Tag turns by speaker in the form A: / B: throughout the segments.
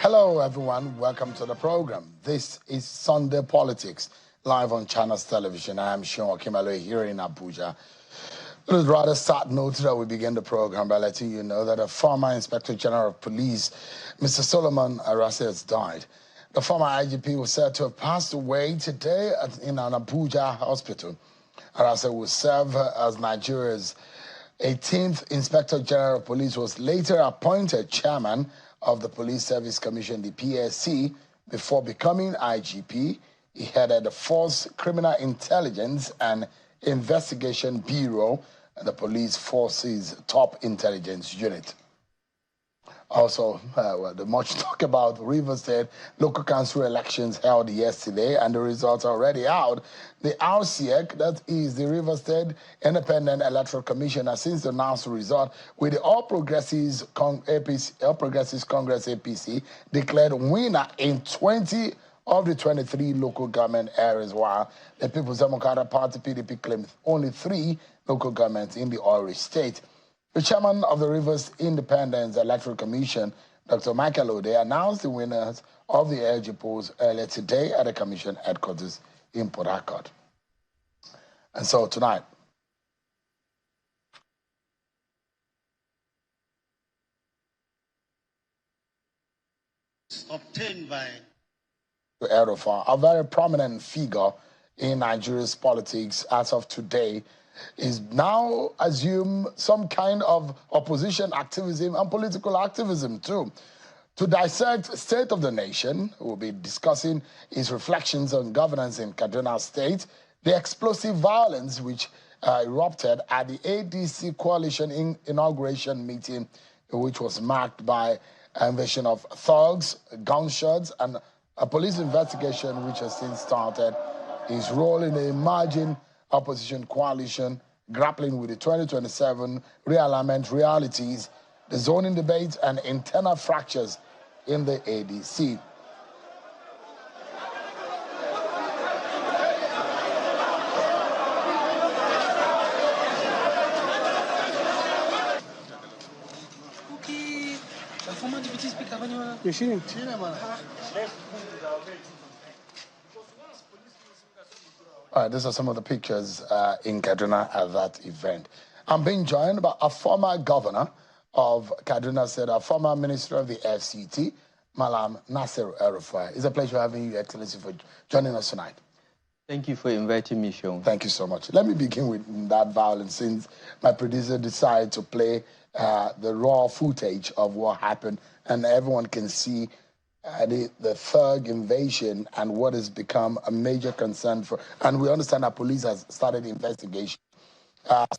A: Hello, everyone. Welcome to the program. This is Sunday Politics, live on Channels Television. I am Sean Kimalo here in Abuja. It is rather sad note that we begin the program by letting you know that a former Inspector General of Police, Mr. Solomon Arase, has died. The former IGP was said to have passed away today in an Abuja hospital. Arase will serve as Nigeria's 18th Inspector General of Police, was later appointed chairman of the Police Service Commission, the PSC, before becoming IGP. He headed the Force Criminal Intelligence and Investigation Bureau, the police force's top intelligence unit. Also, the much talk about Rivers State local council elections held yesterday, and the results are already out. The RCEC, that is the Rivers State Independent Electoral Commission, has since announced the result, with the All Progressives Congress APC declared winner in 20 of the 23 local government areas, while the People's Democratic Party PDP claimed only 3 local governments in the Oil State. The chairman of the Rivers Independent Electoral Commission, Dr. Michael Ode, announced the winners of the LG polls earlier today at the commission headquarters in Port Harcourt. And so tonight,
B: obtained by
A: El-Rufai, a very prominent figure in Nigeria's politics as of today, is now assumed some kind of opposition activism and political activism too. To dissect the state of the nation, we'll be discussing his reflections on governance in Kaduna State, the explosive violence which erupted at the ADC coalition inauguration meeting, which was marked by an invasion of thugs, gunshots, and a police investigation which has since started, his role in the emerging opposition coalition, grappling with the 2027 realignment realities, the zoning debates, and internal fractures in the ADC. All right, these are some of the pictures in Kaduna at that event. I'm being joined by a former governor of Kaduna State, a former minister of the FCT, Malam Nasir El-Rufai. It's a pleasure having you, Excellency, for joining us tonight.
C: Thank you for inviting me, Sean.
A: Thank you so much. Let me begin with that violence, since my producer decided to play the raw footage of what happened, and everyone can see the thug invasion and what has become a major concern for, and we understand that police has started the investigation. That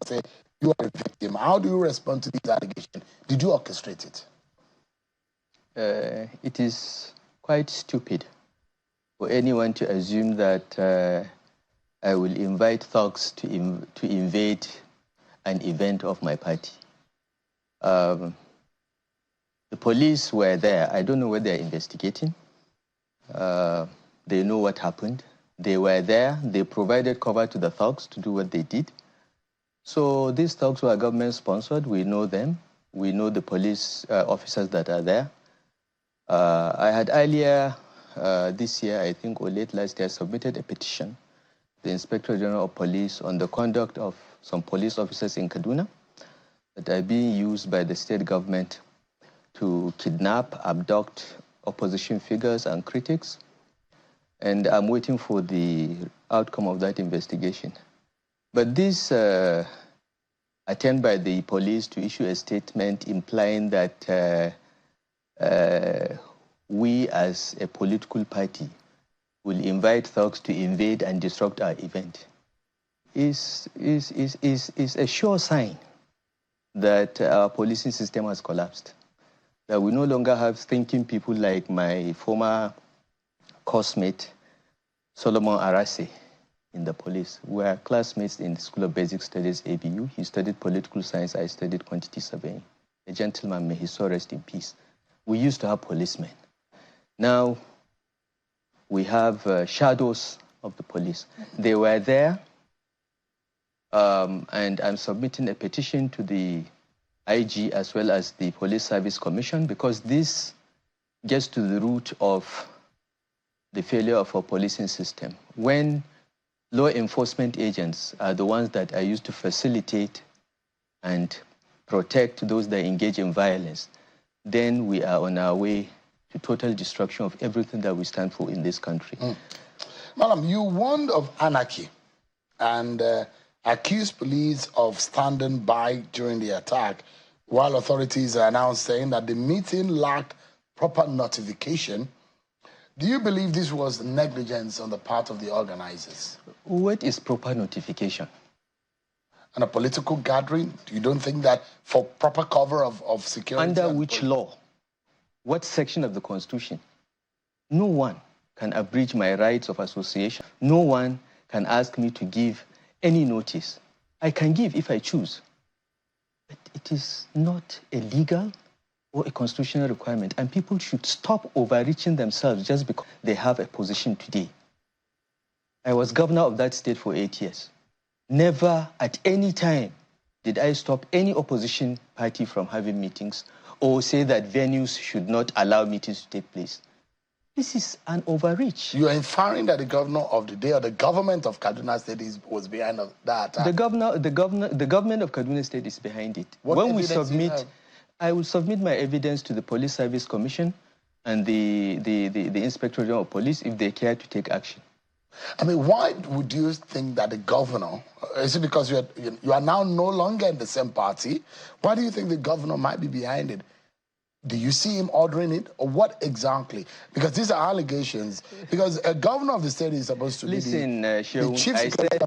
A: say you are a victim. How do you respond to these allegations? Did you orchestrate it?
C: It is quite stupid for anyone to assume that I will invite thugs to invade an event of my party. The police were there. I don't know what they're investigating. They know what happened. They were there. They provided cover to the thugs to do what they did. So these thugs were government-sponsored. We know them. We know the police officers that are there. I had earlier this year, I think, or late last year, submitted a petition to the Inspector General of Police on the conduct of some police officers in Kaduna that are being used by the state government to kidnap, abduct opposition figures and critics. And I'm waiting for the outcome of that investigation. But this attempt by the police to issue a statement implying that we as a political party will invite thugs to invade and disrupt our event is a sure sign that our policing system has collapsed. That we no longer have thinking people like my former coursemate, Solomon Arase, in the police. We are classmates in the School of Basic Studies, ABU. He studied political science, I studied quantity surveying. A gentleman, may his soul rest in peace. We used to have policemen. Now, we have shadows of the police. They were there, and I'm submitting a petition to the IG as well as the Police Service Commission, because this gets to the root of the failure of our policing system. When law enforcement agents are the ones that are used to facilitate and protect those that engage in violence, then we are on our way to total destruction of everything that we stand for in this country.
A: Madam, you warned of anarchy and accused police of standing by during the attack, while authorities are now saying that the meeting lacked proper notification. Do you believe this was negligence on the part of the organizers?
C: What is proper notification?
A: And a political gathering? You don't think that for proper cover of security?
C: Under which law? What section of the Constitution? No one can abridge my rights of association. No one can ask me to give any notice. I can give if I choose. But it is not a legal or a constitutional requirement, and people should stop overreaching themselves just because they have a position today. I was governor of that state for 8 years. Never at any time did I stop any opposition party from having meetings or say that venues should not allow meetings to take place. This is an overreach.
A: You are inferring that the governor of the day or the government of Kaduna State was behind that attack?
C: The government of Kaduna State is behind it. When we submit, I will submit my evidence to the Police Service Commission and the Inspector General of Police if they care to take action.
A: I mean, why would you think that the governor, is it because you are now no longer in the same party? Why do you think the governor might be behind it? Do you see him ordering it, or what exactly? Because these are allegations. Because a governor of the state is supposed to be the chief secretary.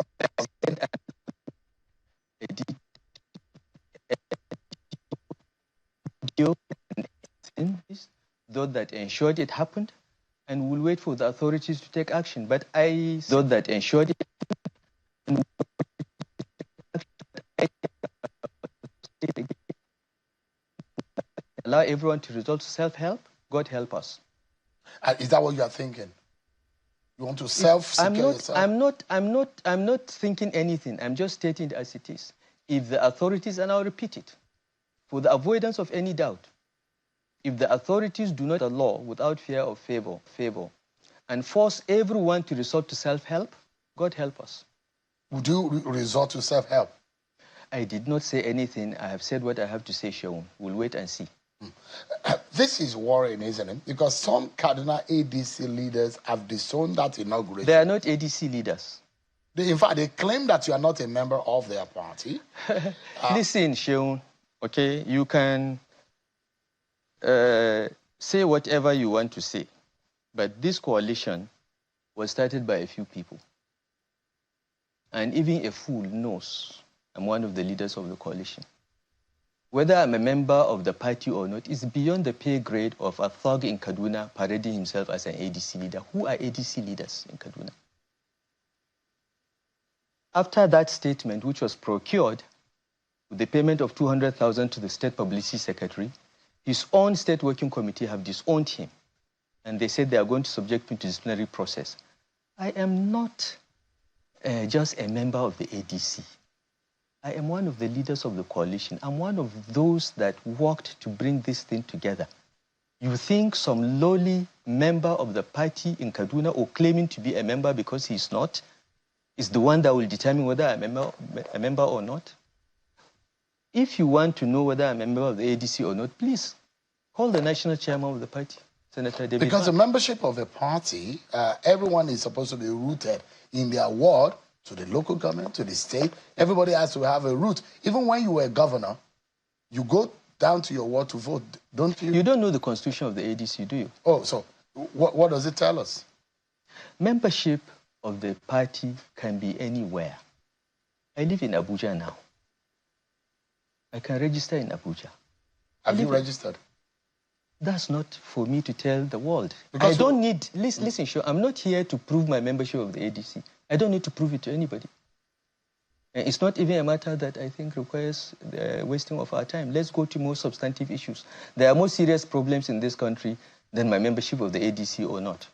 C: Thought that ensured it happened, and we'll wait for the authorities to take action. But I thought that ensured it. Allow everyone to resort to self-help. God help us.
A: Is that what you are thinking? You want to self-secure yourself?
C: I'm not thinking anything. I'm just stating it as it is. If the authorities, and I'll repeat it, for the avoidance of any doubt, if the authorities do not the law without fear of favor, and force everyone to resort to self-help, God help us.
A: Would you resort to self-help?
C: I did not say anything. I have said what I have to say, Shaun. We'll wait and see.
A: This is worrying, isn't it? Because some Kaduna ADC leaders have disowned that inauguration.
C: They are not ADC leaders.
A: In fact, they claim that you are not a member of their party.
C: Listen, Shaun, okay? You can say whatever you want to say, but this coalition was started by a few people. And even a fool knows I'm one of the leaders of the coalition. Whether I'm a member of the party or not is beyond the pay grade of a thug in Kaduna parading himself as an ADC leader. Who are ADC leaders in Kaduna? After that statement, which was procured with the payment of 200,000 to the state publicity secretary, his own state working committee have disowned him. And they said they are going to subject him to disciplinary process. I am not just a member of the ADC. I am one of the leaders of the coalition. I'm one of those that worked to bring this thing together. You think some lowly member of the party in Kaduna, or claiming to be a member because he's not, is the one that will determine whether I'm a member or not? If you want to know whether I'm a member of the ADC or not, please call the national chairman of the party, Senator David.
A: Because the membership of a party, everyone is supposed to be rooted in their ward, to the local government, to the state. Everybody has to have a root. Even when you were a governor, you go down to your ward to vote, don't you?
C: You don't know the constitution of the ADC, do you?
A: Oh, so what does it tell us?
C: Membership of the party can be anywhere. I live in Abuja now. I can register in Abuja.
A: Have you registered?
C: That's not for me to tell the world.
A: Because
C: I don't need, listen, sure, I'm not here to prove my membership of the ADC. I don't need to prove it to anybody. And it's not even a matter that I think requires the wasting of our time. Let's go to more substantive issues. There are more serious problems in this country than my membership of the ADC or not.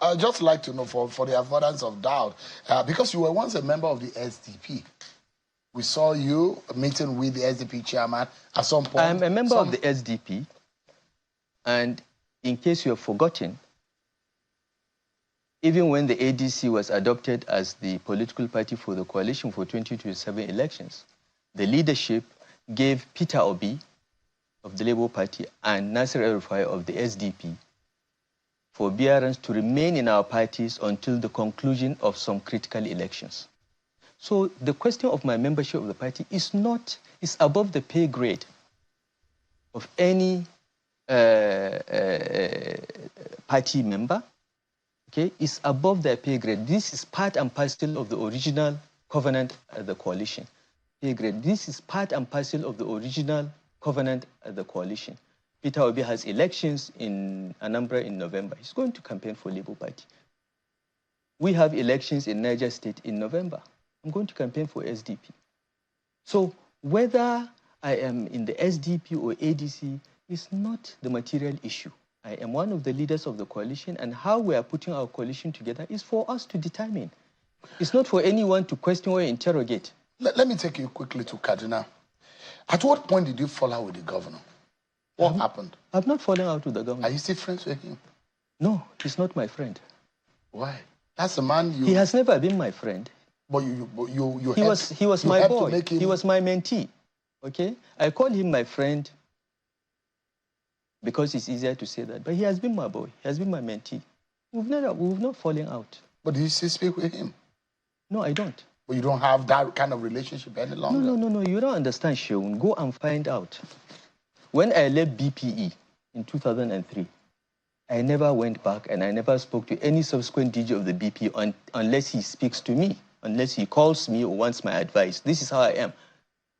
A: I'd just like to know, for the avoidance of doubt, because you were once a member of the SDP, We saw you meeting with the SDP chairman at some point.
C: I'm a member of the SDP, and in case you have forgotten, even when the ADC was adopted as the political party for the coalition for 2027 elections, the leadership gave Peter Obi of the Labour Party and Nasir El-Rufai of the SDP forbearance to remain in our parties until the conclusion of some critical elections. So the question of my membership of the party is above the pay grade of any party member. Okay, it's above their pay grade. This is part and parcel of the original covenant at the coalition. Pay grade. This is part and parcel of the original covenant at the coalition. Peter Obi has elections in Anambra in November. He's going to campaign for Labour Party. We have elections in Niger State in November. I'm going to campaign for SDP. So whether I am in the SDP or ADC is not the material issue. I am one of the leaders of the coalition, and how we are putting our coalition together is for us to determine. It's not for anyone to question or interrogate.
A: Let me take you quickly to Kaduna. At what point did you fall out with the governor? What happened?
C: I've not fallen out with the governor.
A: Are you still friends with him?
C: No, he's not my friend.
A: Why? That's a man you...
C: He has never been my friend.
A: But
C: he was my boy. He was my mentee. Okay? I call him my friend because it's easier to say that. But he has been my boy. He has been my mentee. We've not fallen out.
A: But do you still speak with him?
C: No, I don't.
A: But you don't have that kind of relationship any longer?
C: No. You don't understand, Sheun. Go and find out. When I left BPE in 2003, I never went back and I never spoke to any subsequent DG of the BP unless he speaks to me, unless he calls me or wants my advice. This is how I am.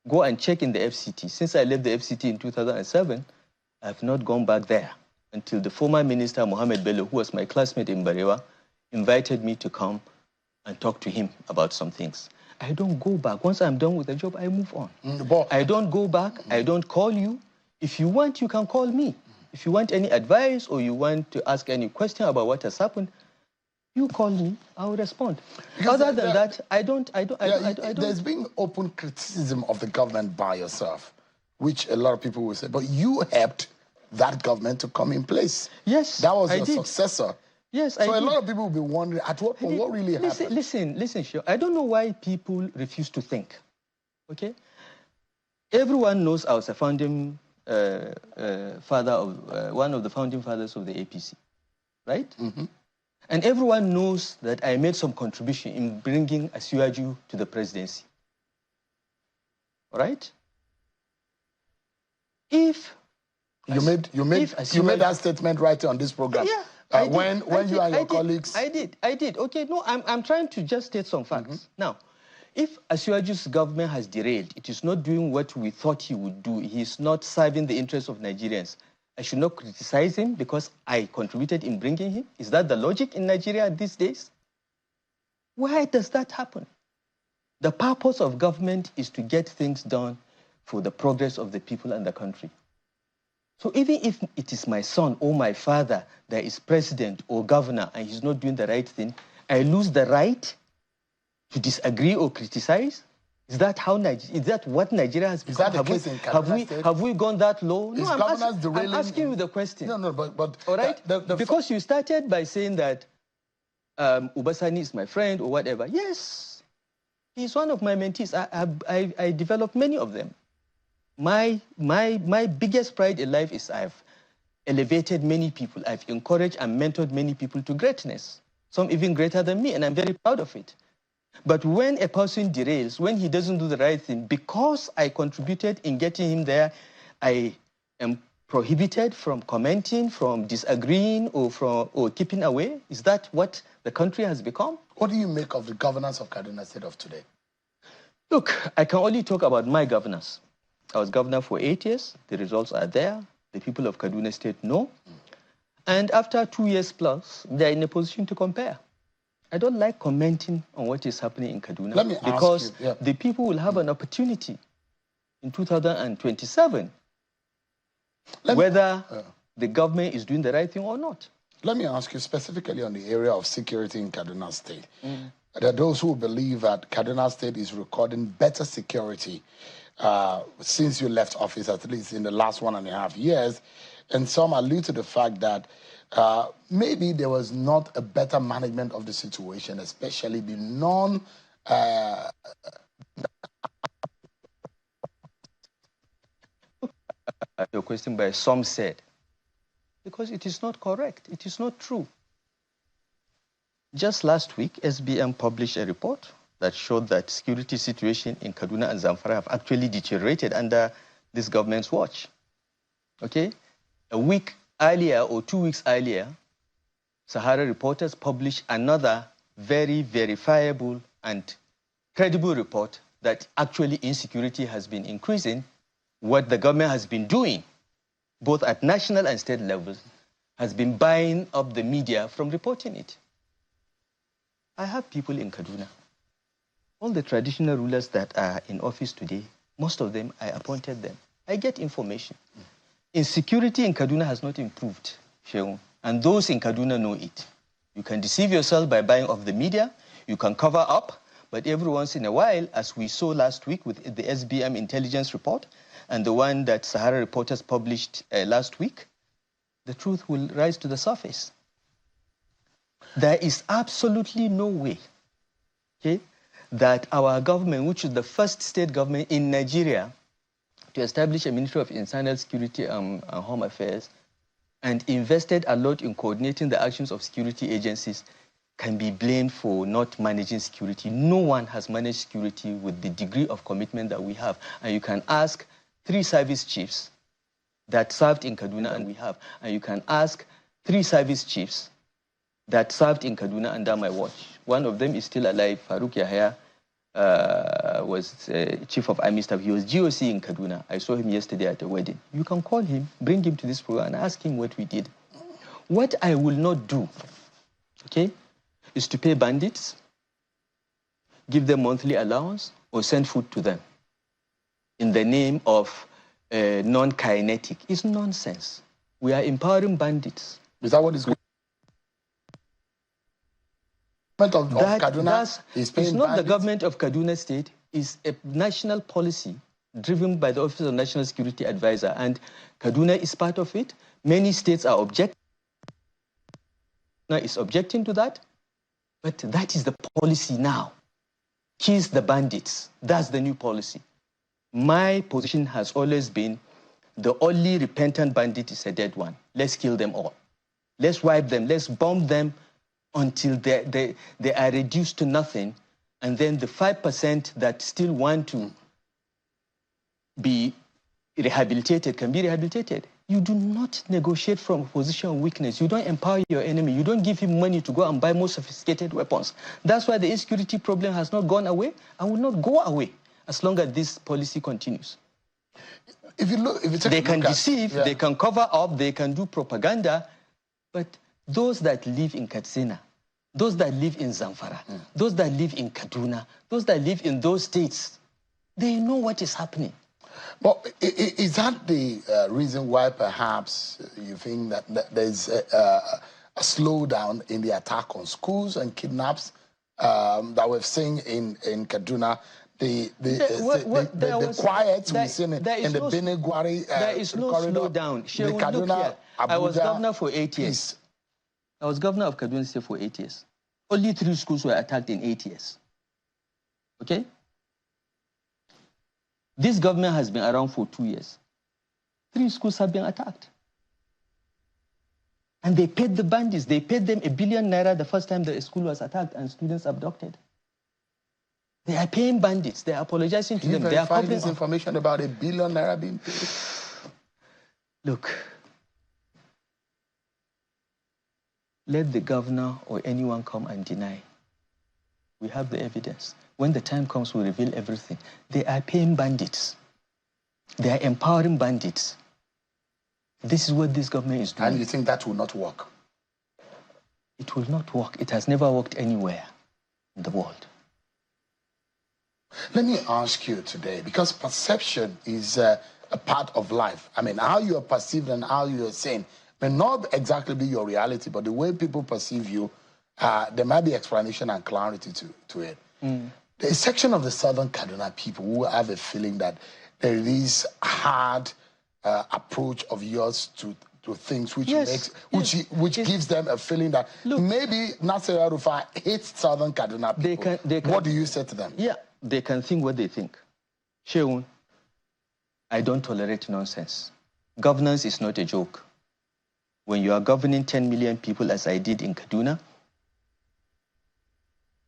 C: Go and check in the FCT. Since I left the FCT in 2007, I have not gone back there until the former minister, Mohammed Bello, who was my classmate in Barewa, invited me to come and talk to him about some things. I don't go back. Once I'm done with the job, I move on. I don't go back. I don't call you. If you want, you can call me. If you want any advice or you want to ask any question about what has happened, you call me, I'll respond. Because other than that, I don't.
A: There's been open criticism of the government by yourself, which a lot of people will say, but you helped that government to come in place.
C: Yes,
A: that was your successor.
C: Yes,
A: so a lot of people will be wondering, at what point, what really happened?
C: Listen, sure. I don't know why people refuse to think, okay? Everyone knows I was a founding father of, one of the founding fathers of the APC, right? Mm-hmm. And everyone knows that I made some contribution in bringing Asiwaju to the presidency, all right? If
A: you made that statement right on this program.
C: Yeah.
A: When you and your colleagues...
C: I did. Okay, no, I'm trying to just state some facts. Mm-hmm. Now, if Asiwaju's government has derailed, it is not doing what we thought he would do, he is not serving the interests of Nigerians, I should not criticize him because I contributed in bringing him? Is that the logic in Nigeria these days? Why does that happen? The purpose of government is to get things done for the progress of the people and the country. So even if it is my son or my father that is president or governor and he's not doing the right thing, I lose the right to disagree or criticize? Is that what Nigeria has become?
A: Is that the case in Kaduna State?
C: Have we gone that low?
A: No,
C: I'm asking you the question.
A: No, but
C: all right? Because you started by saying that Ubasani is my friend or whatever. Yes, he's one of my mentees. I developed many of them. My biggest pride in life is I've elevated many people. I've encouraged and mentored many people to greatness, some even greater than me, and I'm very proud of it. But when a person derails, when he doesn't do the right thing, because I contributed in getting him there, I am prohibited from commenting, from disagreeing, or keeping away? Is that what the country has become?
A: What do you make of the governance of Kaduna State of today?
C: Look, I can only talk about my governance. I was governor for 8 years. The results are there. The people of Kaduna State know. And after 2 years plus, they're in a position to compare. I don't like commenting on what is happening in Kaduna because the people will have an opportunity in 2027 whether the government is doing the right thing or not.
A: Let me ask you specifically on the area of security in Kaduna State. There are those who believe that Kaduna State is recording better security since you left office, at least in the last 1.5 years. And some allude to the fact that maybe there was not a better management of the situation, especially the
C: your question by some said, because it is not correct. It is not true. Just last week, SBM published a report that showed that security situation in Kaduna and Zamfara have actually deteriorated under this government's watch. Okay? A week earlier or 2 weeks earlier, Sahara reporters published another very verifiable and credible report that actually insecurity has been increasing. What the government has been doing, both at national and state levels, has been buying up the media from reporting it. I have people in Kaduna. All the traditional rulers that are in office today, most of them, I appointed them. I get information. Insecurity in Kaduna has not improved, Sheung, and those in Kaduna know it. You can deceive yourself by buying off the media, you can cover up, but every once in a while, as we saw last week with the SBM intelligence report and the one that Sahara reporters published last week, the truth will rise to the surface. There is absolutely no way, okay, that our government, which is the first state government in Nigeria to establish a Ministry of Internal Security and Home Affairs and invested a lot in coordinating the actions of security agencies, can be blamed for not managing security. No one has managed security with the degree of commitment that we have. And you can ask 3 service chiefs that served in Kaduna, and we have. And you can ask 3 service chiefs that served in Kaduna under my watch. One of them is still alive. Farouk Yahya was chief of army staff. He was GOC in Kaduna. I saw him yesterday at a wedding. You can call him, bring him to this program and ask him what we did. What I will not do, okay, is to pay bandits, give them monthly allowance, or send food to them in the name of non-kinetic. It's nonsense. We are empowering bandits.
A: Is that what is going on? Kaduna is paying
C: it's not
A: bandits?
C: The government of Kaduna State is a national policy driven by the Office of National Security Advisor, and Kaduna is part of it. Many states are objecting. Kaduna is objecting to that, but that is the policy now. Kiss the bandits. That's the new policy. My position has always been the only repentant bandit is a dead one. Let's kill them all. Let's wipe them. Let's bomb them until they are reduced to nothing. And then the 5% that still want to be rehabilitated can be rehabilitated. You do not negotiate from a position of weakness. You don't empower your enemy. You don't give him money to go and buy more sophisticated weapons. That's why the insecurity problem has not gone away and will not go away as long as this policy continues.
A: If you
C: they can deceive, they can cover up, they can do propaganda, but those that live in Katsina, those that live in Zamfara, those that live in Kaduna, those that live in those states, they know what is happening.
A: But is that the reason why perhaps you think that there's a slowdown in the attack on schools and kidnaps that we've seen in Kaduna? The quiet we've seen in the Benegwari
C: there is no slowdown. Kaduna, I was governor for 8 years. I was governor of Kaduna State for 8 years. Only 3 schools were attacked in 8 years. Okay? This government has been around for 2 years. 3 schools have been attacked. And they paid the bandits. They paid them ₦1 billion the first time the school was attacked and students abducted. They are paying bandits. They are apologizing to them. They are
A: finding this information about ₦1 billion being paid.
C: Look, let the governor or anyone come and deny. We have the evidence. When the time comes, we'll reveal everything. They are paying bandits. They are empowering bandits. This is what this government is doing.
A: And you think that will not work?
C: It will not work. It has never worked anywhere in the world.
A: Let me ask you today, because perception is a part of life. I mean, how you are perceived and how you are seen may not exactly be your reality, but the way people perceive you there might be explanation and clarity to it. There's a section of the southern Kaduna people who have a feeling that there is hard approach of yours to things which which gives them a feeling that maybe Nasir El-Rufai hates southern Kaduna people. What do you say to them?
C: Yeah, they can think what they think. Sheun, I don't tolerate nonsense. Governance is not a joke. When you are governing 10 million people, as I did in Kaduna,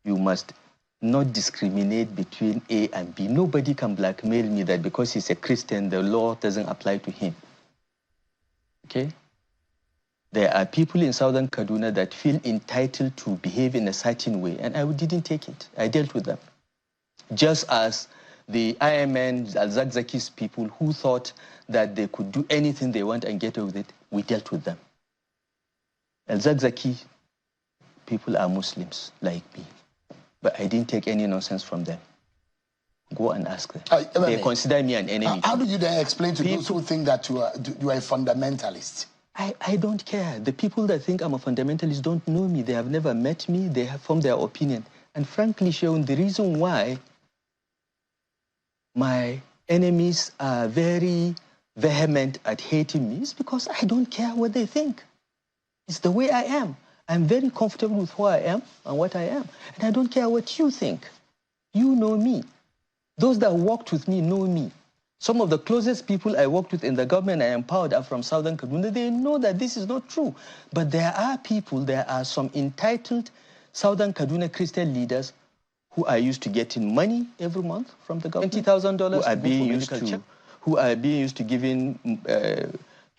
C: you must not discriminate between A and B. Nobody can blackmail me that because he's a Christian, the law doesn't apply to him. Okay? There are people in southern Kaduna that feel entitled to behave in a certain way, and I didn't take it. I dealt with them. Just as the IMN, Al-Zakzaki's people who thought that they could do anything they want and get away with it, we dealt with them. Al-Zakzaki people are Muslims like me, but I didn't take any nonsense from them. Go and ask them. They consider me an enemy.
A: How do you then explain to those who think that you are a fundamentalist?
C: I don't care. The people that think I'm a fundamentalist don't know me. They have never met me. They have formed their opinion. And frankly, Sheun, the reason why my enemies are very vehement at hating me is because I don't care what they think. It's the way I am. I'm very comfortable with who I am and what I am. And I don't care what you think. You know me. Those that worked with me know me. Some of the closest people I worked with in the government I empowered are from southern Kaduna. They know that this is not true. But there are people, there are some entitled southern Kaduna Christian leaders who are used to getting money every month from the government. $20,000 who are being used to giving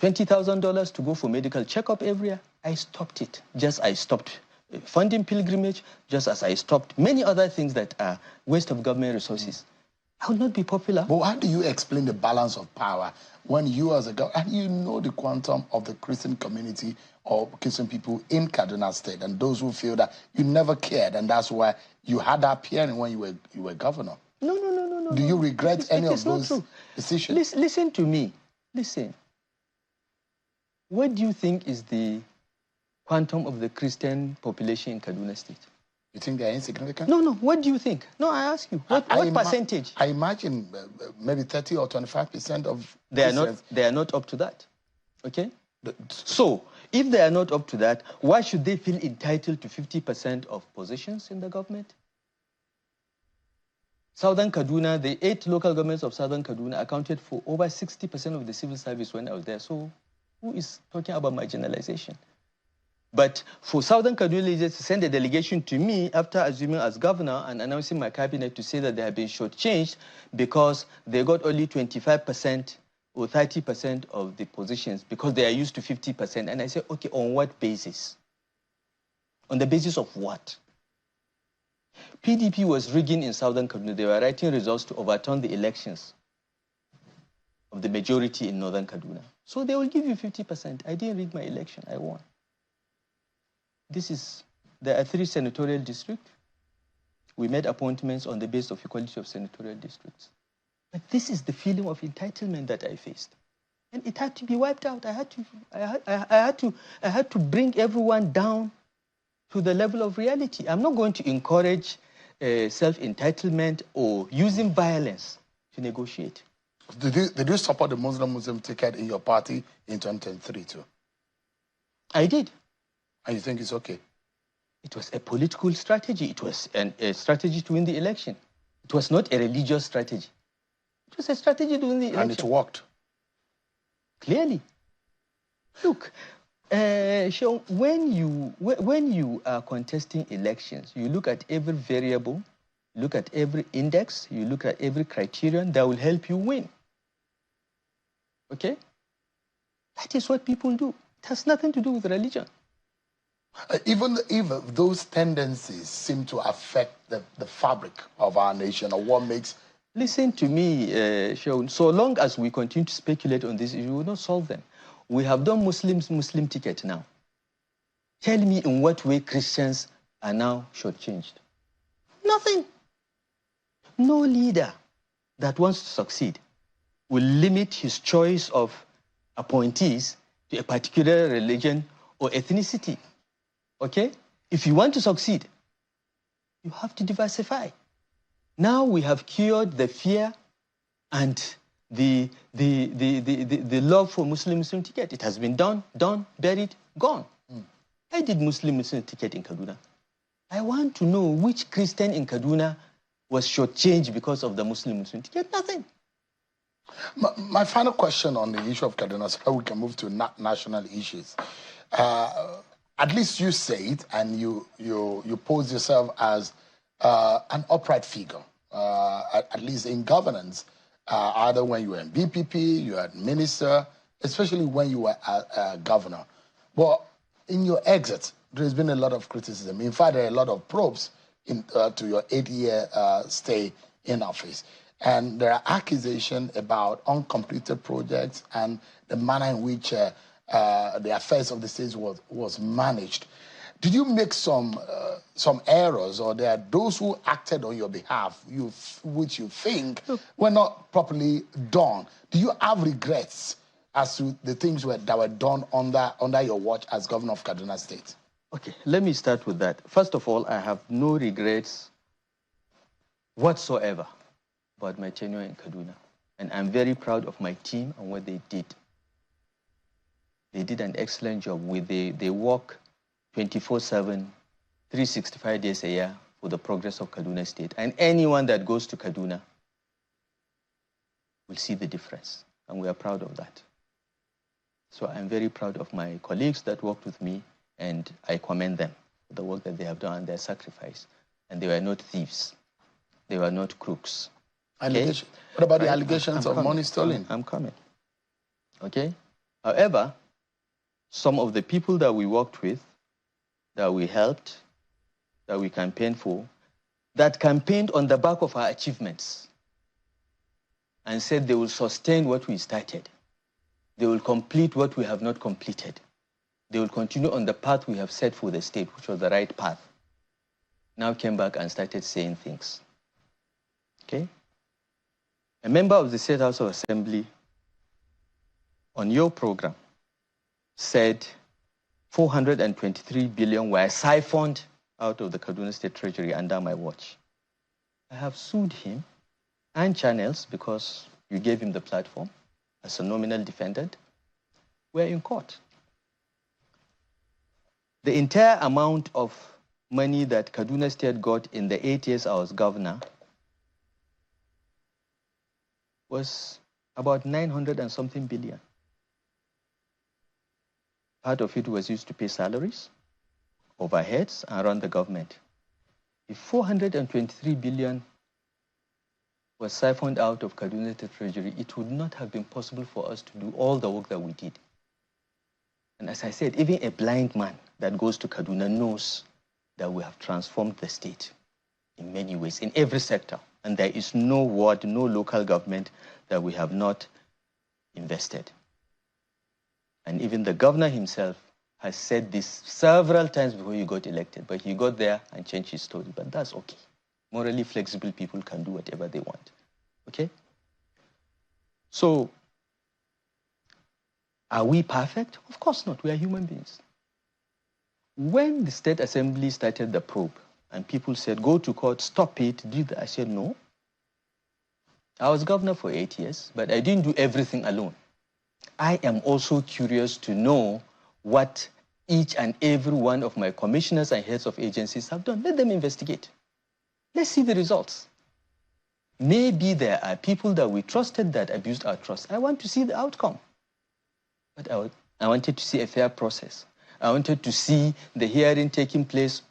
C: $20,000 to go for medical checkup every year. I stopped it. I stopped funding pilgrimage, just as I stopped many other things that are waste of government resources. I will not be popular.
A: But how do you explain the balance of power when you as a government, and you know the quantum of the Christian community or Christian people in Kaduna State, and those who feel that you never cared, and that's why you had that appearing when you were governor?
C: No.
A: Do you regret any of those decisions?
C: Listen to me. Listen. What do you think is the quantum of the Christian population in Kaduna State?
A: You think they're insignificant?
C: No. What do you think? No, I ask you. What percentage?
A: I imagine maybe 30 or 25% of
C: they are not up to that. Okay? So, if they are not up to that, why should they feel entitled to 50% of positions in the government? Southern Kaduna, the 8 local governments of Southern Kaduna accounted for over 60% of the civil service when I was there. So, who is talking about marginalization? But for Southern Kaduna leaders to send a delegation to me after assuming as governor and announcing my cabinet to say that they have been shortchanged because they got only 25% or 30% of the positions because they are used to 50%. And I say, okay, on what basis? On the basis of what? PDP was rigging in Southern Kaduna. They were writing results to overturn the elections of the majority in Northern Kaduna. So they will give you 50%. I didn't rig my election. I won. There are 3 senatorial districts. We made appointments on the basis of equality of senatorial districts. But this is the feeling of entitlement that I faced. And it had to be wiped out. I had to bring everyone down to the level of reality. I'm not going to encourage self-entitlement or using violence to negotiate.
A: Did you support the Muslim ticket in your party in 2023 too?
C: I did.
A: And you think it's okay?
C: It was a political strategy. It was a strategy to win the election. It was not a religious strategy. It was a strategy to win the election.
A: And it worked?
C: Clearly. Look, Sean, when you are contesting elections, you look at every variable, look at every index, you look at every criterion that will help you win. Okay? That is what people do. It has nothing to do with religion.
A: Even if those tendencies seem to affect the fabric of our nation, or what makes...
C: Listen to me, Sean. So long as we continue to speculate on this, you will not solve them. We have done Muslim ticket now. Tell me in what way Christians are now shortchanged. Nothing. No leader that wants to succeed will limit his choice of appointees to a particular religion or ethnicity. Okay? If you want to succeed, you have to diversify. Now we have cured the fear and the love for Muslim ticket. It has been done, buried, gone. I did Muslim ticket in Kaduna. I want to know which Christian in Kaduna was shortchanged because of the Muslim ticket. Nothing.
A: My final question on the issue of Kaduna, so we can move to national issues. At least you say it, and you pose yourself as an upright figure, at least in governance, either when you were in BPP, you were minister, especially when you were a governor. But in your exit, there's been a lot of criticism. In fact, there are a lot of probes to your 8-year stay in office. And there are accusations about uncompleted projects and the manner in which the affairs of the state was managed. Did you make some errors, or there are those who acted on your behalf, which you think were not properly done? Do you have regrets as to the things that were done under your watch as governor of Kaduna State?
C: Okay, let me start with that. First of all, I have no regrets whatsoever about my tenure in Kaduna. And I'm very proud of my team and what they did. They did an excellent job. They work 24/7, 365 days a year for the progress of Kaduna State. And anyone that goes to Kaduna will see the difference. And we are proud of that. So I'm very proud of my colleagues that worked with me, and I commend them for the work that they have done and their sacrifice. And they were not thieves. They were not crooks. Okay?
A: What about the allegations of money stolen?
C: I'm coming. Okay? However, some of the people that we worked with, that we helped, that we campaigned for, that campaigned on the back of our achievements and said they will sustain what we started. They will complete what we have not completed. They will continue on the path we have set for the state, which was the right path. Now came back and started saying things. Okay? A member of the State House of Assembly on your program said 423 billion were siphoned out of the Kaduna State Treasury under my watch. I have sued him and channels because you gave him the platform as a nominal defendant. We're in court. The entire amount of money that Kaduna State got in the 8 years I was governor was about 900 and something billion. Part of it was used to pay salaries, overheads, and run the government. If 423 billion was siphoned out of Kaduna State Treasury, it would not have been possible for us to do all the work that we did. And as I said, even a blind man that goes to Kaduna knows that we have transformed the state in many ways, in every sector. And there is no ward, no local government that we have not invested. And even the governor himself has said this several times before he got elected, but he got there and changed his story. But that's okay. Morally flexible people can do whatever they want. Okay? So, are we perfect? Of course not. We are human beings. When the State Assembly started the probe and people said, go to court, stop it, do that, I said, no. I was governor for 8 years, but I didn't do everything alone. I am also curious to know what each and every one of my commissioners and heads of agencies have done. Let them investigate. Let's see the results. Maybe there are people that we trusted that abused our trust. I want to see the outcome. But I wanted to see a fair process. I wanted to see the hearing taking place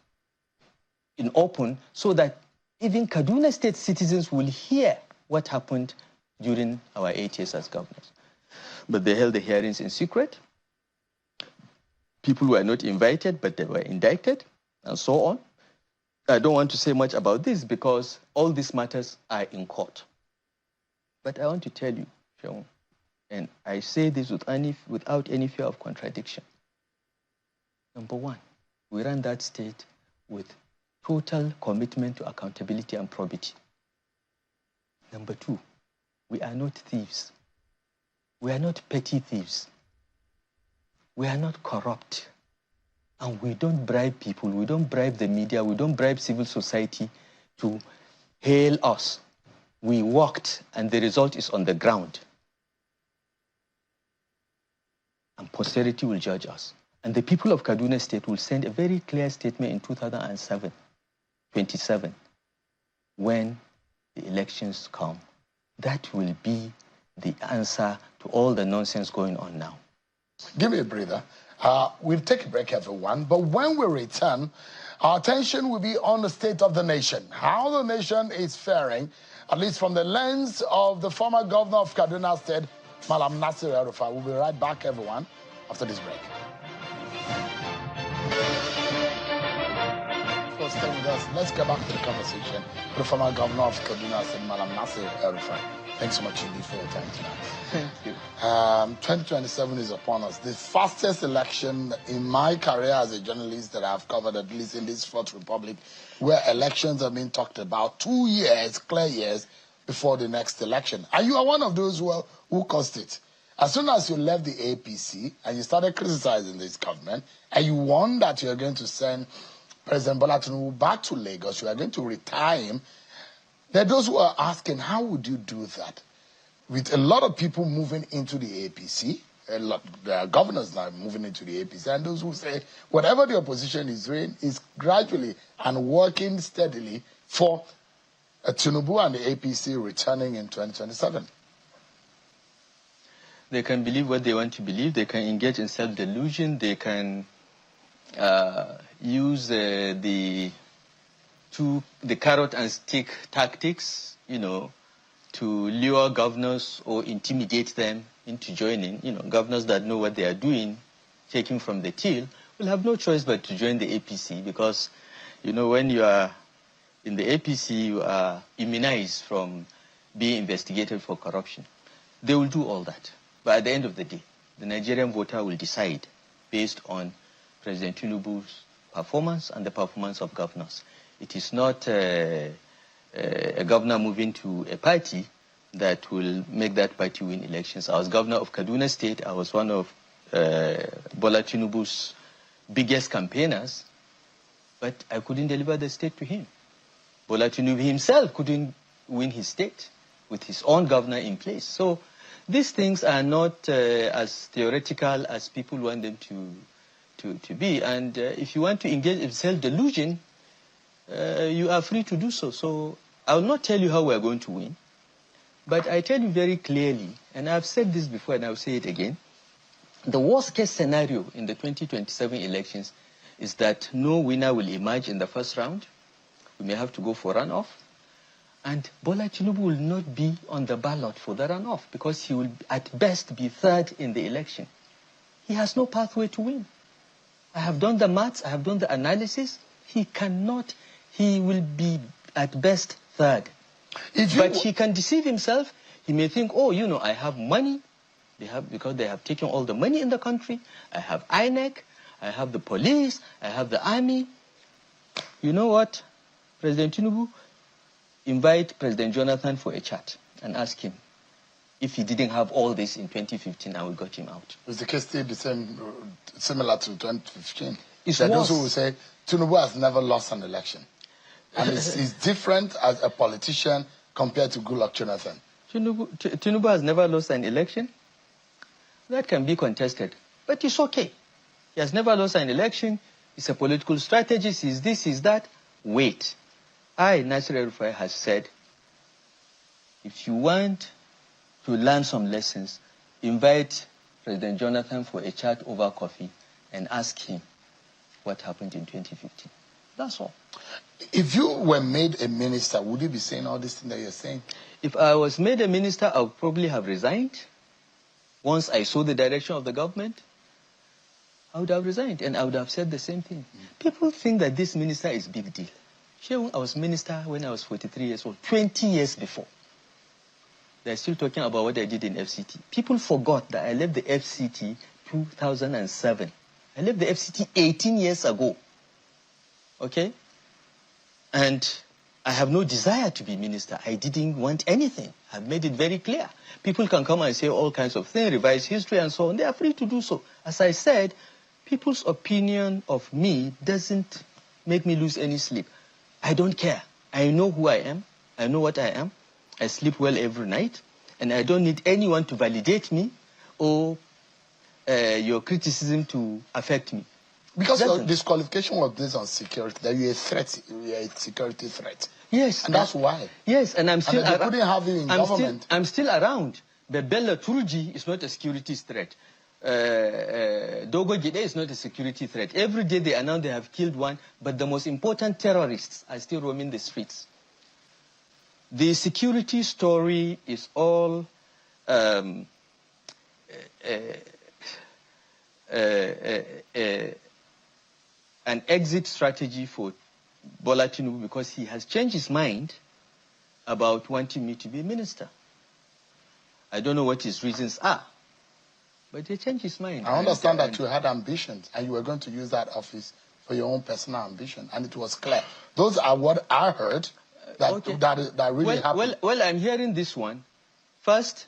C: in open so that even Kaduna State citizens will hear what happened during our 8 years as governors. But they held the hearings in secret. People were not invited, but they were indicted, and so on. I don't want to say much about this because all these matters are in court. But I want to tell you, Sean, and I say this without any fear of contradiction. Number one, we ran that state with total commitment to accountability and probity. Number two, we are not thieves. We are not petty thieves. We are not corrupt. And we don't bribe people, we don't bribe the media, we don't bribe civil society to hail us. We worked, and the result is on the ground. And posterity will judge us. And the people of Kaduna State will send a very clear statement in 2027, when the elections come. That will be the answer to all the nonsense going on now.
A: Give me a breather. We'll take a break, everyone. But when we return, our attention will be on the state of the nation, how the nation is faring, at least from the lens of the former governor of Kaduna State, Malam Nasir El-Rufai. We'll be right back, everyone, after this break. So stay with us. Let's get back to the conversation with the former governor of Kaduna State, Malam Nasir El-Rufai. Thanks so much indeed for your time tonight.
C: Thank you.
A: 2027 is upon us. The fastest election in my career as a journalist that I've covered, at least in this Fourth Republic, where elections have been talked about 2 years, clear years, before the next election. And you are one of those who caused it. As soon as you left the APC and you started criticizing this government, and you warned that you are going to send President Bola Tinubu back to Lagos, you are going to retire him, there are those who are asking, how would you do that? With a lot of people moving into the APC, there are governors now moving into the APC, and those who say whatever the opposition is doing is gradually and working steadily for Tinubu and the APC returning in 2027.
C: They can believe what they want to believe. They can engage in self-delusion. They can use the carrot and stick tactics, to lure governors or intimidate them into joining. Governors that know what they are doing, taking from the till, will have no choice but to join the APC because, when you are in the APC, you are immunized from being investigated for corruption. They will do all that. But at the end of the day, the Nigerian voter will decide based on President Tinubu's performance and the performance of governors. It is not a governor moving to a party that will make that party win elections. I was governor of Kaduna State. I was one of Bola Tinubu's biggest campaigners, but I couldn't deliver the state to him. Bola Tinubu himself couldn't win his state with his own governor in place. So these things are not as theoretical as people want them to be. And if you want to engage in self-delusion, you are free to do so. So I will not tell you how we are going to win, but I tell you very clearly, and I've said this before and I'll say it again, the worst case scenario in the 2027 elections is that no winner will emerge in the first round. We may have to go for runoff. And Bola Tinubu will not be on the ballot for the runoff because he will at best be third in the election. He has no pathway to win. I have done the maths, I have done the analysis. He will be at best third. But he can deceive himself. He may think, I have money. Because they have taken all the money in the country. I have INEC, I have the police, I have the army. You know what, President Tinubu, invite President Jonathan for a chat and ask him if he didn't have all this in 2015 and we got him out.
A: Is the case still the same, similar to 2015?
C: It's
A: there are
C: worse.
A: those who will say Tinubu has never lost an election. And it's different as a politician compared to Goodluck Jonathan.
C: Tinubu has never lost an election. That can be contested, but it's okay. He has never lost an election. He's a political strategist. He's this, he's that. Wait. Nasir El-Rufai has said, if you want to learn some lessons, invite President Jonathan for a chat over coffee and ask him what happened in 2015. That's all.
A: If you were made a minister, would you be saying all this thing that you're saying?
C: If I was made a minister, I would probably have resigned. Once I saw the direction of the government, I would have resigned and I would have said the same thing. People think that this minister is a big deal. I was minister when I was 43 years old, 20 years before. They're still talking about what I did in FCT. People forgot that I left the FCT 2007. I left the FCT 18 years ago. Okay? And I have no desire to be minister. I didn't want anything. I've made it very clear. People can come and say all kinds of things, revise history and so on. They are free to do so. As I said, people's opinion of me doesn't make me lose any sleep. I don't care. I know who I am. I know what I am. I sleep well every night. And I don't need anyone to validate me or your criticism to affect me.
A: Because your disqualification was based on security, that you're a threat, you're a security threat.
C: Yes.
A: And that's why.
C: Yes, and I'm still
A: around. They couldn't have you in government.
C: I'm still around. But Bella Turji is not a security threat. Dogo Gide is not a security threat. Every day they announce they have killed one, but the most important terrorists are still roaming the streets. The security story is all an exit strategy for Bola Tinubu because he has changed his mind about wanting me to be minister. I don't know what his reasons are, but he changed his mind.
A: I understand that you had ambitions and you were going to use that office for your own personal ambition, and it was clear. Those are what I heard that really happened.
C: Well, I'm hearing this one. First,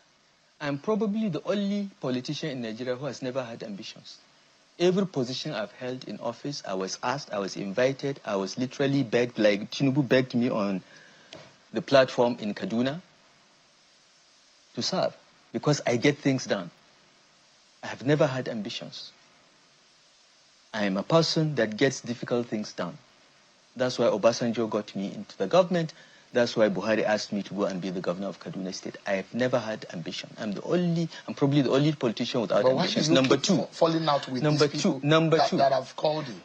C: I'm probably the only politician in Nigeria who has never had ambitions. Every position I've held in office, I was asked, I was invited, I was literally begged, like Tinubu begged me on the platform in Kaduna to serve because I get things done. I have never had ambitions. I am a person that gets difficult things done. That's why Obasanjo got me into the government. That's why Buhari asked me to go and be the governor of Kaduna State. I have never had ambition. I'm probably the only politician without ambitions.
A: Number two, falling out with these people that have called you.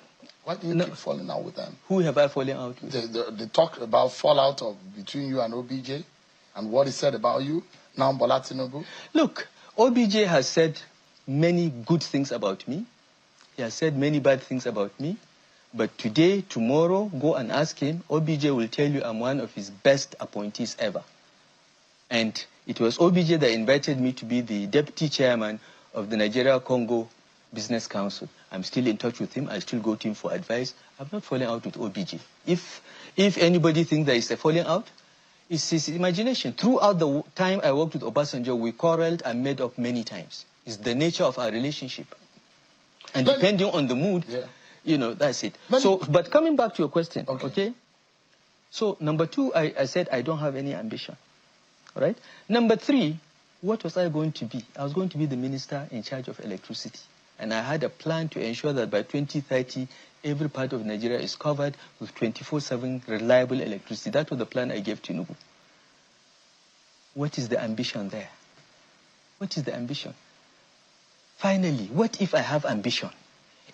A: Why do you keep falling out with them?
C: Who have I fallen out with?
A: They talk about fallout between you and OBJ and what he said about you. Now Bola Tinubu.
C: Look, OBJ has said many good things about me. He has said many bad things about me. But today, tomorrow, go and ask him. OBJ will tell you I'm one of his best appointees ever. And it was OBJ that invited me to be the deputy chairman of the Nigeria-Congo Business Council. I'm still in touch with him. I still go to him for advice. I've not fallen out with OBJ. If anybody thinks there is a falling out, it's his imagination. Throughout the time I worked with Obasanjo, we quarreled and made up many times. It's the nature of our relationship. And depending on the mood, you know, that's it. But coming back to your question, okay? So, number two, I said I don't have any ambition, all right? Number three, what was I going to be? I was going to be the minister in charge of electricity. And I had a plan to ensure that by 2030, every part of Nigeria is covered with 24/7 reliable electricity. That was the plan I gave Tinubu. What is the ambition there? What is the ambition? Finally, what if I have ambition?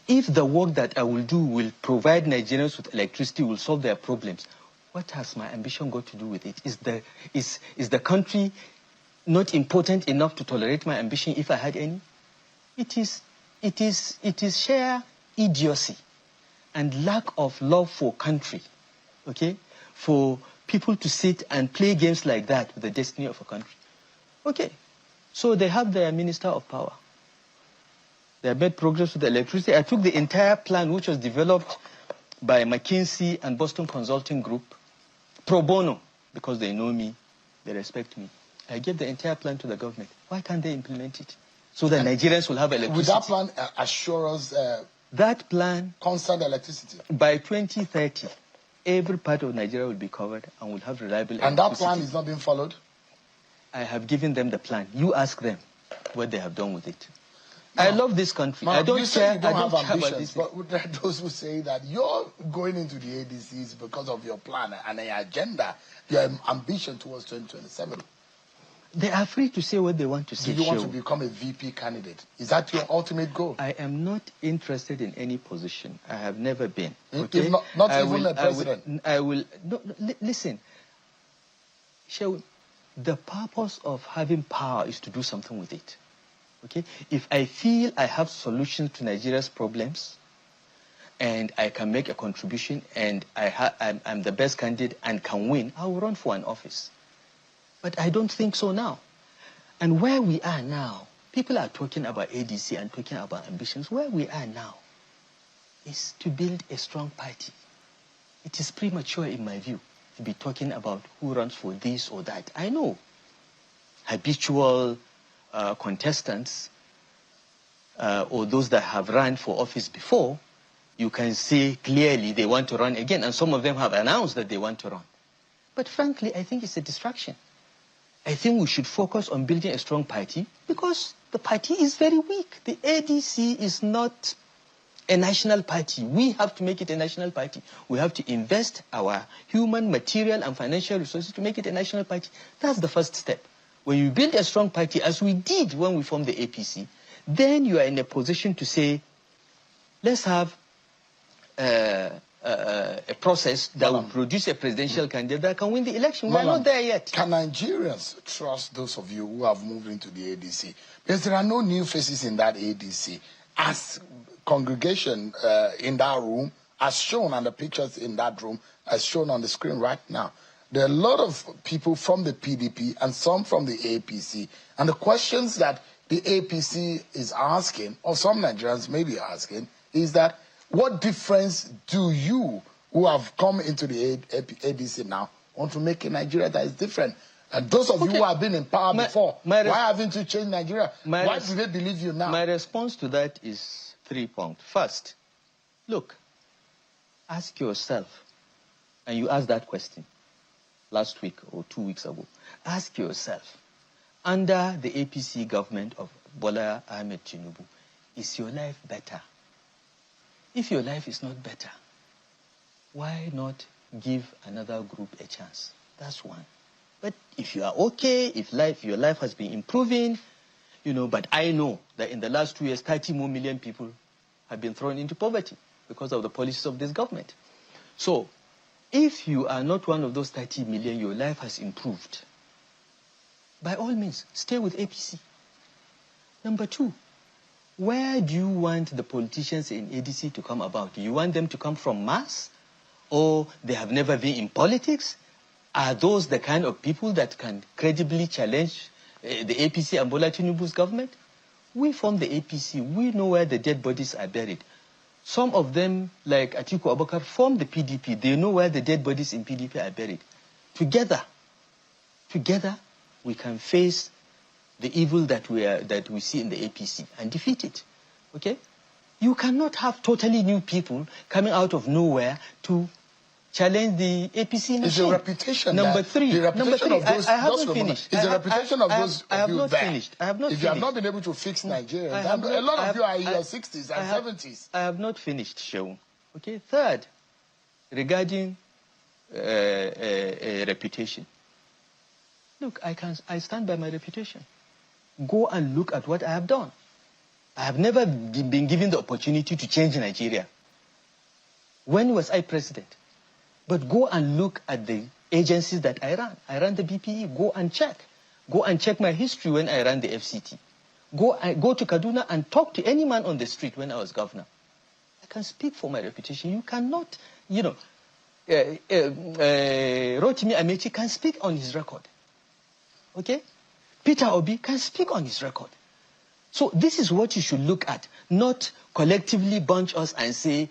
C: If the work that I will do will provide Nigerians with electricity, will solve their problems, what has my ambition got to do with it? Is the country not important enough to tolerate my ambition if I had any? It is sheer idiocy and lack of love for country, okay? For people to sit and play games like that with the destiny of a country. Okay, so they have their minister of power. They have made progress with the electricity. I took the entire plan, which was developed by McKinsey and Boston Consulting Group, pro bono, because they know me, they respect me. I gave the entire plan to the government. Why can't they implement it? So that Nigerians will have electricity.
A: With that plan, assure us
C: that plan,
A: constant electricity.
C: By 2030, every part of Nigeria will be covered and will have reliable electricity.
A: And that plan is not being followed?
C: I have given them the plan. You ask them what they have done with it. No. I love this country.
A: No,
C: I don't care.
A: You don't have ambitions, but there are those who say that you're going into the ADCs because of your plan and your agenda, your ambition towards 2027.
C: They are free to say what they want to say.
A: Do you want to become a VP candidate? Is that your ultimate goal?
C: I am not interested in any position. I have never been. Okay?
A: If not even a president.
C: Listen. The purpose of having power is to do something with it. Okay? If I feel I have solutions to Nigeria's problems and I can make a contribution and I'm the best candidate and can win, I will run for an office. But I don't think so now. And where we are now, people are talking about ADC and talking about ambitions. Where we are now is to build a strong party. It is premature, in my view, to be talking about who runs for this or that. I know habitual contestants or those that have run for office before, you can see clearly they want to run again. And some of them have announced that they want to run. But frankly, I think it's a distraction. I think we should focus on building a strong party because the party is very weak. The ADC is not a national party. We have to make it a national party. We have to invest our human, material, and financial resources to make it a national party. That's the first step. When you build a strong party, as we did when we formed the APC, then you are in a position to say, let's have a process that will produce a presidential candidate that can win the election. We're not there yet.
A: Can Nigerians trust those of you who have moved into the ADC? Because there are no new faces in that ADC. As congregation in that room, as shown on the pictures in that room, as shown on the screen right now, there are a lot of people from the PDP and some from the APC. And the questions that the APC is asking, or some Nigerians may be asking, is that what difference do you, who have come into the ADC now, want to make in Nigeria that is different? And those of you who have been in power before, why haven't you changed Nigeria? Why do they believe you now?
C: My response to that is 3 points. First, look, ask yourself, and you asked that question last week or 2 weeks ago, ask yourself, under the APC government of Bola Ahmed Tinubu, is your life better? If your life is not better, why not give another group a chance? That's one. But if you are okay, if your life has been improving, but I know that in the last 2 years, 30 more million people have been thrown into poverty because of the policies of this government. So, if you are not one of those 30 million, your life has improved. By all means, stay with APC. Number two, where do you want the politicians in ADC to come about? Do you want them to come from mass? Or they have never been in politics? Are those the kind of people that can credibly challenge the APC and Bola Tinubu's government? We formed the APC. We know where the dead bodies are buried. Some of them, like Atiku Abubakar, formed the PDP. They know where the dead bodies in PDP are buried. Together, we can face the evil that we see in the APC and defeat it. Okay? You cannot have totally new people coming out of nowhere to challenge the APC machine.
A: It's a reputation.
C: Number three,
A: of those,
C: I haven't finished.
A: It's a reputation of those
C: I have
A: of you
C: not
A: there.
C: finished. I have not
A: if
C: finished.
A: you have not been able to fix Nigeria, a lot of you are in your 60s and 70s.
C: I have not finished, Shehu. Okay. Third, regarding reputation. Look, I stand by my reputation. Go and look at what I have done. I have never been given the opportunity to change Nigeria. When was I president? But go and look at the agencies that I ran. I ran the BPE. Go and check. Go and check my history when I ran the FCT. Go to Kaduna and talk to any man on the street when I was governor. I can speak for my reputation. You cannot, Rotimi Amechi can speak on his record. Okay? Peter Obi can speak on his record. So this is what you should look at, not collectively bunch us and say,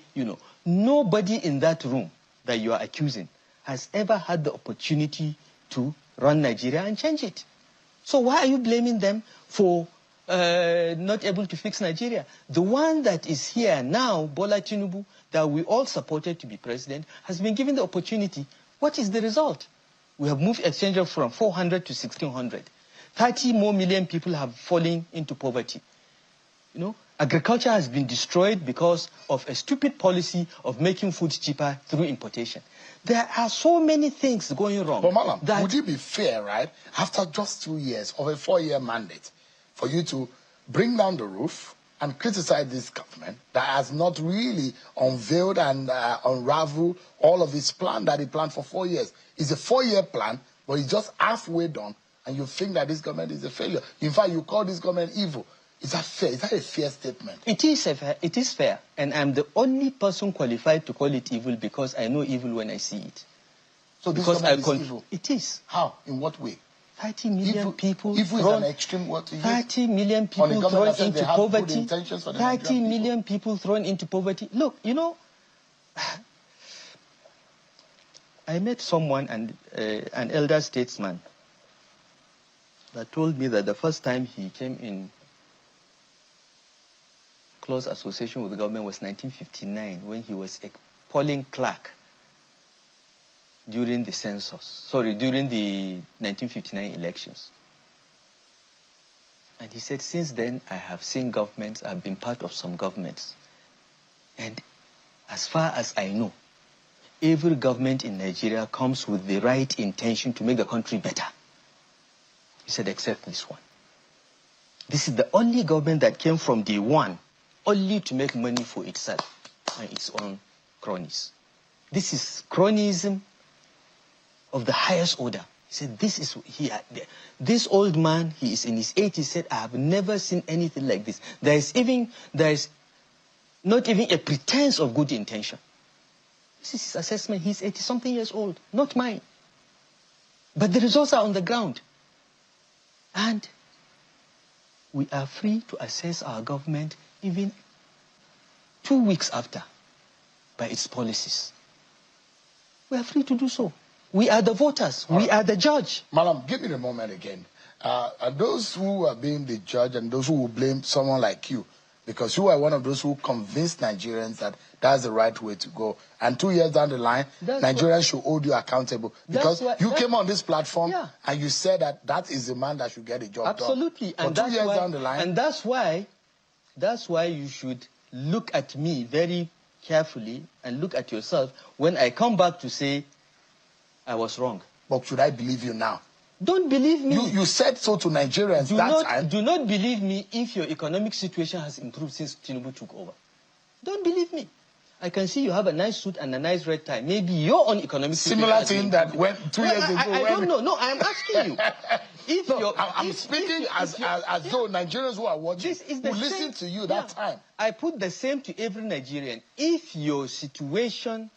C: nobody in that room that you are accusing has ever had the opportunity to run Nigeria and change it. So why are you blaming them for not able to fix Nigeria? The one that is here now, Bola Tinubu, that we all supported to be president, has been given the opportunity. What is the result? We have moved exchange from 400 to 1,600. 30 more million people have fallen into poverty. Agriculture has been destroyed because of a stupid policy of making food cheaper through importation. There are so many things going wrong.
A: But Malam, would it be fair, right, after just 2 years of a 4-year mandate, for you to bring down the roof and criticize this government that has not really unveiled and unraveled all of its plan that it planned for 4 years? It's a 4-year plan, but it's just halfway done, and you think that this government is a failure. In fact, you call this government evil. Is that fair? Is that a fair statement?
C: It is fair, and I'm the only person qualified to call it evil because I know evil when I see it.
A: So this government is evil?
C: It is.
A: How? In what way?
C: 30 million people.
A: Evil is an extreme word to use.
C: 30 million people thrown into poverty. 30 million people thrown into poverty. Look, I met someone, an elder statesman, that told me that the first time he came in close association with the government was 1959, when he was a polling clerk during the during the 1959 elections. And he said, since then, I have seen governments, I've been part of some governments. And as far as I know, every government in Nigeria comes with the right intention to make the country better. He said, except this one. This is the only government that came from day one only to make money for itself and its own cronies. This is cronyism of the highest order. He said, this old man, he is in his 80s, said, I have never seen anything like this. There is not even a pretense of good intention. This is his assessment. He's 80-something years old, not mine. But the results are on the ground. And we are free to assess our government even 2 weeks after by its policies. We are free to do so. We are the voters. We are the judge.
A: Madam, give me the moment again. And those who are being the judge and those who will blame someone like you, because you are one of those who convinced Nigerians that that's the right way to go. And 2 years down the line, Nigerians should hold you accountable. Because you came on this platform and you said that that is the man that should get the job done.
C: Absolutely.
A: And 2 years down the line.
C: And that's why you should look at me very carefully and look at yourself when I come back to say I was wrong.
A: But should I believe you now?
C: Don't believe me.
A: You said so to Nigerians time.
C: Do not believe me if your economic situation has improved since Tinubu took over. Don't believe me. I can see you have a nice suit and a nice red tie. Maybe your own economic situation
A: similar thing that went 2 years ago.
C: I don't know. No, I am asking you.
A: I'm speaking as though Nigerians who are watching who listen to you that time.
C: I put the same to every Nigerian. If your situation,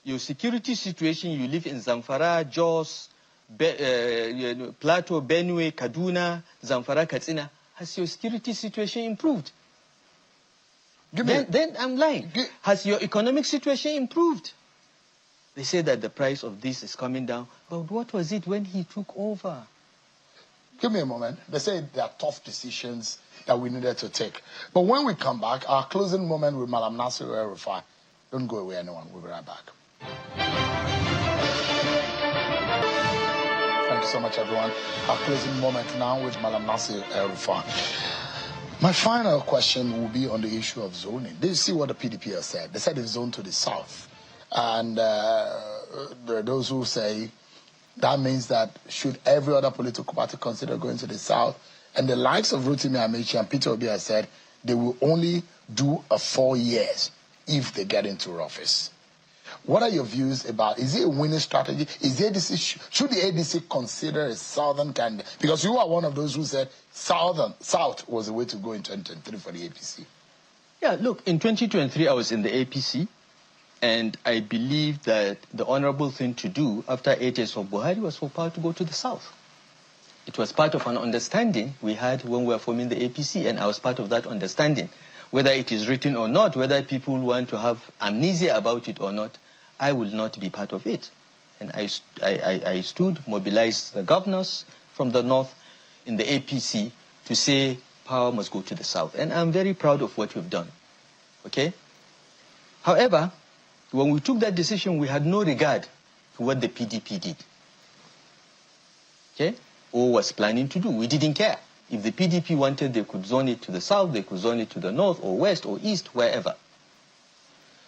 C: your security situation, you live in Zamfara, Jos, Plateau, Benue, Kaduna, Zamfara, Katsina, has your security situation improved? Then I'm lying. Has your economic situation improved? They say that the price of this is coming down. But what was it when he took over?
A: Give me a moment. They say there are tough decisions that we needed to take. But when we come back, our closing moment with Madam Nasir El-Rufai. Don't go away, anyone. We'll be right back. Thank you so much, everyone. Our closing moment now with Madam Nasir El-Rufai. My final question will be on the issue of zoning. Did you see what the PDP has said? They said it's zoned to the south. And there are those who say that means that should every other political party consider going to the south, and the likes of Rotimi Amaechi and Peter Obi have said they will only do 4 years if they get into office. What are your views about, is it a winning strategy? Should the ADC consider a southern candidate? Because you are one of those who said south was the way to go in 2023 for the APC.
C: Yeah, look, in 2023 I was in the APC, and I believe that the honorable thing to do after 8 years of Buhari was for power to go to the south. It was part of an understanding we had when we were forming the APC, and I was part of that understanding. Whether it is written or not, whether people want to have amnesia about it or not, I will not be part of it. And I stood, mobilized the governors from the north in the APC to say power must go to the south. And I'm very proud of what we've done. Okay? However, when we took that decision, we had no regard to what the PDP did. Okay? Or was planning to do. We didn't care. If the PDP wanted, they could zone it to the south, they could zone it to the north or west or east, wherever.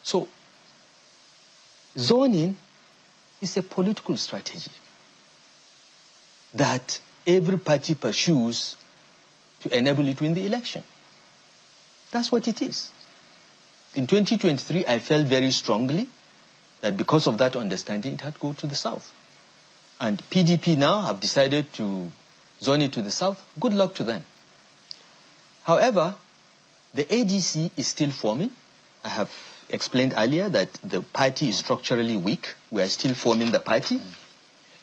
C: So, zoning is a political strategy that every party pursues to enable it to win the election. That's what it is. In 2023, I felt very strongly that because of that understanding, it had to go to the south. And PDP now have decided to zone it to the south. Good luck to them. However, the ADC is still forming. I have explained earlier that the party is structurally weak. We are still forming the party.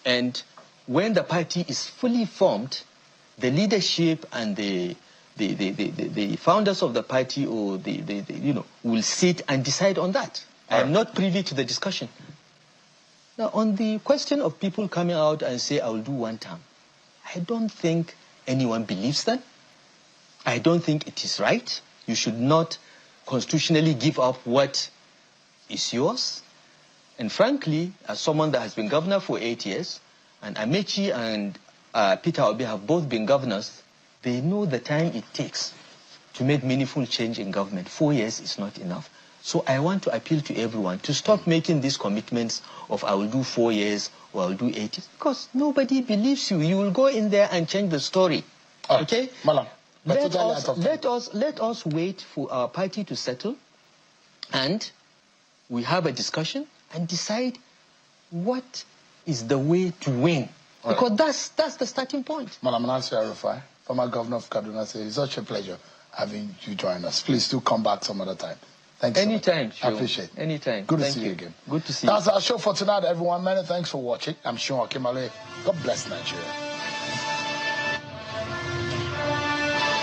C: And when the party is fully formed, the leadership and the founders of the party or will sit and decide on that. I am not privy to the discussion. Now, on the question of people coming out and say, I will do one term, I don't think anyone believes that. I don't think it is right. You should not constitutionally give up what is yours. And frankly, as someone that has been governor for 8 years, and Amechi and Peter Obi have both been governors, they know the time it takes to make meaningful change in government. 4 years is not enough. So I want to appeal to everyone to stop making these commitments of I will do 4 years or I will do 8 years, because nobody believes you. You will go in there and change the story. Okay?
A: Malam,
C: let us wait for our party to settle, and we have a discussion and decide what is the way to win. Because that's the starting point.
A: Malam Nasir El-Rufai, former governor of Kaduna, says it's such a pleasure having you join us. Please do come back some other time. Thanks.
C: Anytime,
A: so much. I appreciate it.
C: Anytime.
A: Good to see you again.
C: Good to see you.
A: That's our show for tonight, everyone. Many thanks for watching. I'm Sean Kimale. God bless Nigeria.